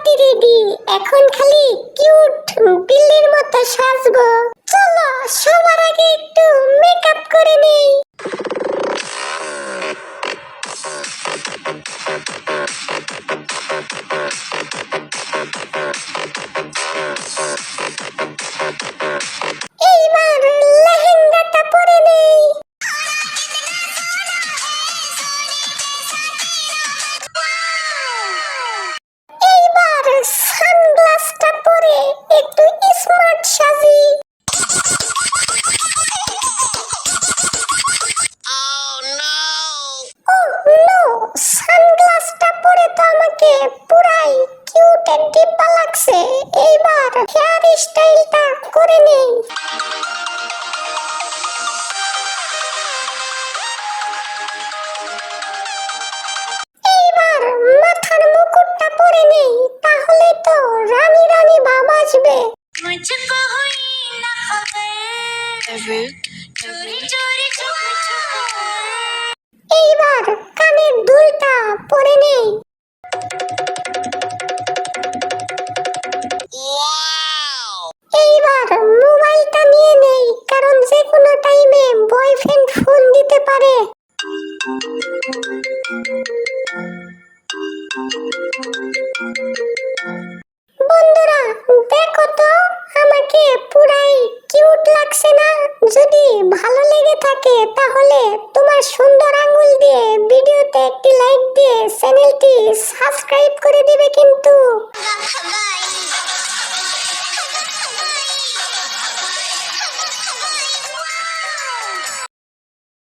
Party ready, এখন খালি cute বিল্লির মতো সাজবো। চলো সবার আগে একটু মেকআপ করে নেই। এইবার লেহেঙ্গাটা পরে নেই। এইবার সানগ্লাসটা পরে একটু স্মার্ট সাজি। সানগ্লাসটা পরে তো আমাকে পুরাই কিউট এন্ড ডিব্বা লাগছে। এইবার হেয়ার স্টাইলটা করে নেই। এইবার মাথার মুকুটটা পরে নেই, তাহলে তো রানী রানী ভাব আসবে। এইবার কানের দুলটা পরে নেই। এইবার মোবাইলটা নিয়ে নেই, কারণ যে কোনো টাইমে বয়ফ্রেন্ড ফোন দিতে পারে। বন্ধুরা দেখো তো, আমাকে পুরাই কিউট লাগছে না? যদি ভালো লেগে থাকে তাহলে তোমার সুন্দর আঙ্গুল দিয়ে ভিডিওতে একটি লাইক দিয়ে চ্যানেলটি সাবস্ক্রাইব করে দিবে কিন্তু।